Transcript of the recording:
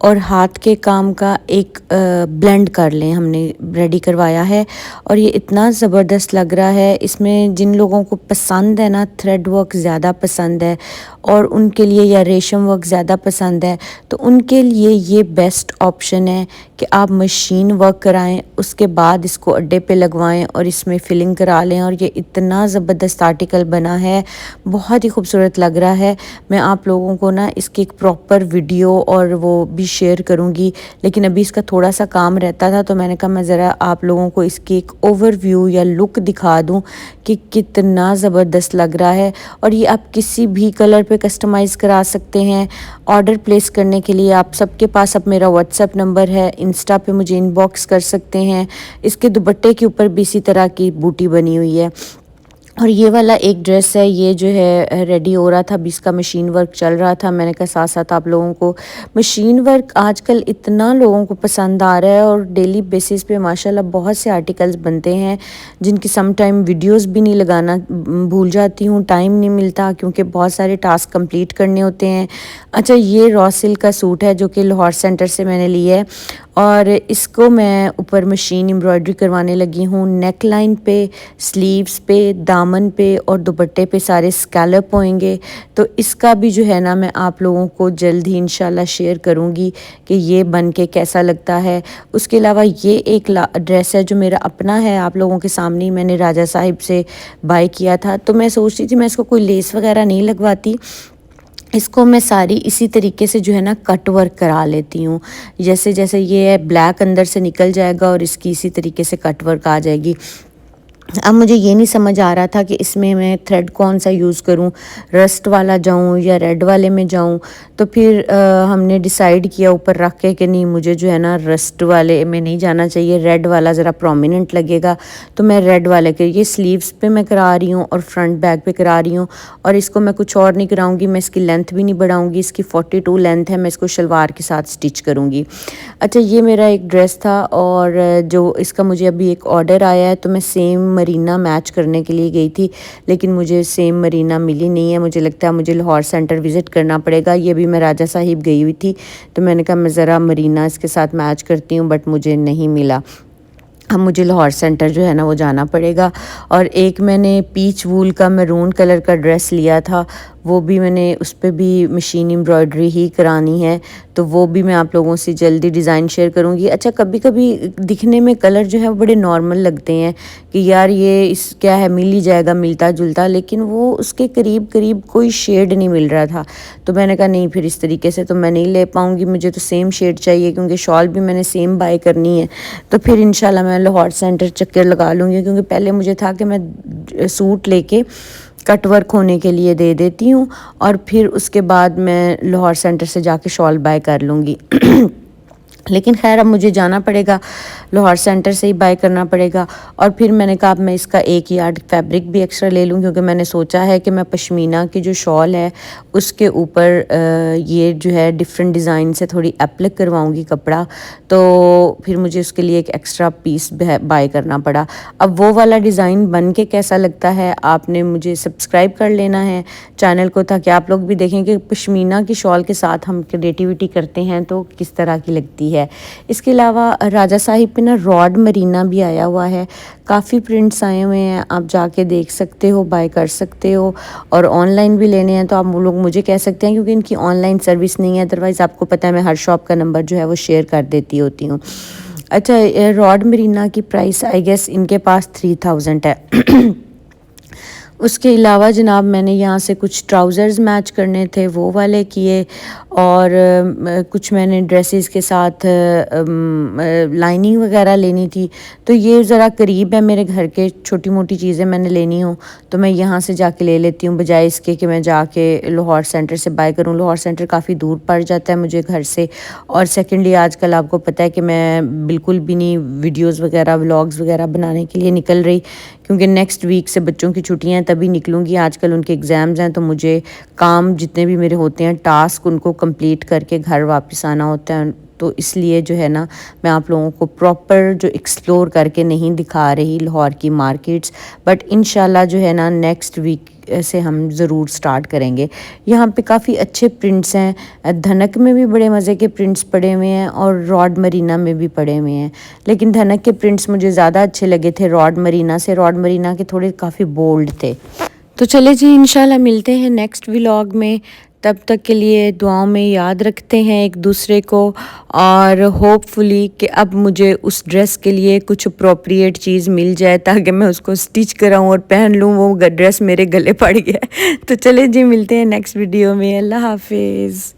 اور ہاتھ کے کام کا ایک بلینڈ کر لیں، ہم نے ریڈی کروایا ہے اور یہ اتنا زبردست لگ رہا ہے۔ اس میں جن لوگوں کو پسند ہے نا تھریڈ ورک زیادہ پسند ہے اور ان کے لیے یا ریشم ورک زیادہ پسند ہے تو ان کے لیے یہ بیسٹ آپشن ہے کہ آپ مشین ورک کرائیں، اس کے بعد اس کو اڈے پہ لگوائیں اور اس میں فلنگ کرا لیں، اور یہ اتنا زبردست آرٹیکل بنا ہے، بہت ہی خوبصورت لگ رہا ہے۔ میں آپ لوگوں کو نا اس کی ایک پراپر ویڈیو اور وہ بھی شیئر کروں گی، لیکن ابھی اس کا تھوڑا سا کام رہتا تھا تو میں نے کہا میں ذرا آپ لوگوں کو اس کی ایک اوور ویو یا لک دکھا دوں کہ کتنا زبردست لگ رہا ہے۔ اور یہ آپ کسی بھی کلر پہ کسٹمائز کرا سکتے ہیں۔ آرڈر پلیس کرنے کے لیے آپ سب کے پاس اب میرا واٹس ایپ نمبر ہے، انسٹا پہ مجھے ان باکس کر سکتے ہیں۔ اس کے دوپٹے کے اوپر بھی اسی طرح کی بوٹی بنی ہوئی ہے۔ اور یہ والا ایک ڈریس ہے، یہ جو ہے ریڈی ہو رہا تھا، ابھی اس کا مشین ورک چل رہا تھا۔ میں نے کہا ساتھ ساتھ آپ لوگوں کو مشین ورک آج کل اتنا لوگوں کو پسند آ رہا ہے اور ڈیلی بیسس پہ ماشاءاللہ بہت سے آرٹیکلز بنتے ہیں جن کی سم ٹائم ویڈیوز بھی نہیں لگانا بھول جاتی ہوں، ٹائم نہیں ملتا کیونکہ بہت سارے ٹاسک کمپلیٹ کرنے ہوتے ہیں۔ اچھا، یہ را سلک کا سوٹ ہے جو کہ لاہور سینٹر سے میں نے لیا ہے اور اس کو میں اوپر مشین امبرائڈری کروانے لگی ہوں، نیک لائن پہ، سلیوز پہ، دامن پہ اور دوپٹے پہ سارے اسکیلپ ہوئیں گے۔ تو اس کا بھی جو ہے نا میں آپ لوگوں کو جلد ہی انشاءاللہ شیئر کروں گی کہ یہ بن کے کیسا لگتا ہے۔ اس کے علاوہ یہ ایک ڈریس ہے جو میرا اپنا ہے، آپ لوگوں کے سامنے ہی میں نے راجہ صاحب سے بائی کیا تھا، تو میں سوچ رہی تھی میں اس کو کوئی لیس وغیرہ نہیں لگواتی، اس کو میں ساری اسی طریقے سے جو ہے نا کٹ ورک کرا لیتی ہوں، جیسے جیسے یہ بلیک اندر سے نکل جائے گا اور اس کی اسی طریقے سے کٹ ورک آ جائے گی۔ اب مجھے یہ نہیں سمجھ آ رہا تھا کہ اس میں تھریڈ کون سا یوز کروں، رسٹ والا جاؤں یا ریڈ والے میں جاؤں، تو پھر ہم نے ڈیسائیڈ کیا اوپر رکھ کے کہ نہیں، مجھے جو ہے نا رسٹ والے میں نہیں جانا چاہیے، ریڈ والا ذرا پرومیننٹ لگے گا، تو میں ریڈ والے کے یہ سلیوز پہ میں کرا رہی ہوں اور فرنٹ بیک پہ کرا رہی ہوں، اور اس کو میں کچھ اور نہیں کراؤں گی، میں اس کی لینتھ بھی نہیں بڑھاؤں گی، اس کی 42 لینتھ ہے، میں اس کو شلوار کے ساتھ سٹچ کروں گی۔ اچھا، یہ میرا ایک ڈریس تھا اور جو اس کا مجھے ابھی ایک آرڈر آیا ہے، تو میں سیم مرینا میچ کرنے کے لیے گئی تھی لیکن مجھے سیم مرینا ملی نہیں ہے، مجھے لگتا ہے مجھے لاہور سینٹر وزٹ کرنا پڑے گا۔ یہ بھی میں راجہ صاحب گئی ہوئی تھی تو میں نے کہا میں ذرا مرینا اس کے ساتھ میچ کرتی ہوں، بٹ مجھے نہیں ملا۔ اب مجھے لاہور سینٹر جو ہے نا وہ جانا پڑے گا۔ اور ایک میں نے پیچ وول کا میرون کلر کا ڈریس لیا تھا، وہ بھی میں نے اس پہ بھی مشین امبرائڈری ہی کرانی ہے، تو وہ بھی میں آپ لوگوں سے جلدی ڈیزائن شیئر کروں گی۔ اچھا، کبھی کبھی دکھنے میں کلر جو ہے وہ بڑے نارمل لگتے ہیں کہ یار یہ اس کیا ہے، مل ہی جائے گا ملتا جلتا، لیکن وہ اس کے قریب قریب کوئی شیڈ نہیں مل رہا تھا، تو میں نے کہا نہیں، پھر اس طریقے سے تو میں نہیں لے پاؤں گی، مجھے تو سیم شیڈ چاہیے کیونکہ شال بھی میں نے سیم بائی کرنی ہے۔ تو پھر انشاءاللہ میں لاہور سینٹر چکر لگا لوں گی، کیونکہ پہلے مجھے تھا کہ میں سوٹ لے کے کٹ ورک ہونے کے لیے دے دیتی ہوں اور پھر اس کے بعد میں لاہور سینٹر سے جا کے شال بائی کر لوں گی لیکن خیر اب مجھے جانا پڑے گا، لاہور سینٹر سے ہی بائی کرنا پڑے گا۔ اور پھر میں نے کہا اب میں اس کا 1 یارڈ فیبرک بھی ایکسٹرا لے لوں، کیونکہ میں نے سوچا ہے کہ میں پشمینہ کی جو شال ہے اس کے اوپر یہ جو ہے ڈیفرنٹ ڈیزائن سے تھوڑی اپلک کرواؤں گی کپڑا، تو پھر مجھے اس کے لیے ایک ایکسٹرا پیس بائی کرنا پڑا۔ اب وہ والا ڈیزائن بن کے کیسا لگتا ہے آپ نے مجھے سبسکرائب کر لینا ہے چینل کو، تاکہ آپ لوگ بھی دیکھیں کہ پشمینہ کی شال کے ساتھ ہم کریٹیوٹی کرتے ہیں تو کس طرح کی لگتی ہے۔ اس کے علاوہ راجہ صاحب پہ نا راڈ مرینا بھی آیا ہوا ہے، کافی پرنٹس آئے ہوئے ہیں، آپ جا کے دیکھ سکتے ہو، بائی کر سکتے ہو، اور آن لائن بھی لینے ہیں تو آپ لوگ مجھے کہہ سکتے ہیں کیونکہ ان کی آن لائن سروس نہیں ہے، ادروائز آپ کو پتہ ہے میں ہر شاپ کا نمبر جو ہے وہ شیئر کر دیتی ہوتی ہوں۔ اچھا، راڈ مرینا کی پرائس آئی گیس ان کے پاس 3000 ہے اس کے علاوہ جناب میں نے یہاں سے کچھ ٹراؤزرز میچ کرنے تھے، وہ والے کیے، اور کچھ میں نے ڈریسز کے ساتھ لائننگ وغیرہ لینی تھی، تو یہ ذرا قریب ہے میرے گھر کے، چھوٹی موٹی چیزیں میں نے لینی ہوں تو میں یہاں سے جا کے لے لیتی ہوں، بجائے اس کے کہ میں جا کے لاہور سینٹر سے بائی کروں۔ لاہور سینٹر کافی دور پڑ جاتا ہے مجھے گھر سے، اور سیکنڈلی آج کل آپ کو پتہ ہے کہ میں بالکل بھی نہیں ویڈیوز وغیرہ ولاگز وغیرہ بنانے کے لیے نکل رہی، کیونکہ نیکسٹ ویک سے بچوں کی چھٹیاں ہیں تبھی نکلوں گی، آج کل ان کے ایگزامز ہیں تو مجھے کام جتنے بھی میرے ہوتے ہیں ٹاسک ان کو کمپلیٹ کر کے گھر واپس آنا ہوتا ہے، تو اس لیے جو ہے نا میں آپ لوگوں کو پراپر جو ایکسپلور کر کے نہیں دکھا رہی لاہور کی مارکیٹس، بٹ انشاءاللہ جو ہے نا نیکسٹ ویک سے ہم ضرور سٹارٹ کریں گے۔ یہاں پہ کافی اچھے پرنٹس ہیں، دھنک میں بھی بڑے مزے کے پرنٹس پڑے ہوئے ہیں اور راڈ مرینا میں بھی پڑے ہوئے ہیں، لیکن دھنک کے پرنٹس مجھے زیادہ اچھے لگے تھے راڈ مرینا سے۔ راڈ مرینا کے تھوڑے کافی بولڈ تھے۔ تو چلے جی انشاءاللہ ملتے ہیں نیکسٹ ولاگ میں، تب تک کے لیے دعاؤں میں یاد رکھتے ہیں ایک دوسرے کو، اور ہوپ فلی کہ اب مجھے اس ڈریس کے لیے کچھ اپروپریٹ چیز مل جائے تاکہ میں اس کو سٹچ کراؤں اور پہن لوں، وہ ڈریس میرے گلے پڑ گیا ہے۔ تو چلے جی ملتے ہیں نیکسٹ ویڈیو میں، اللہ حافظ۔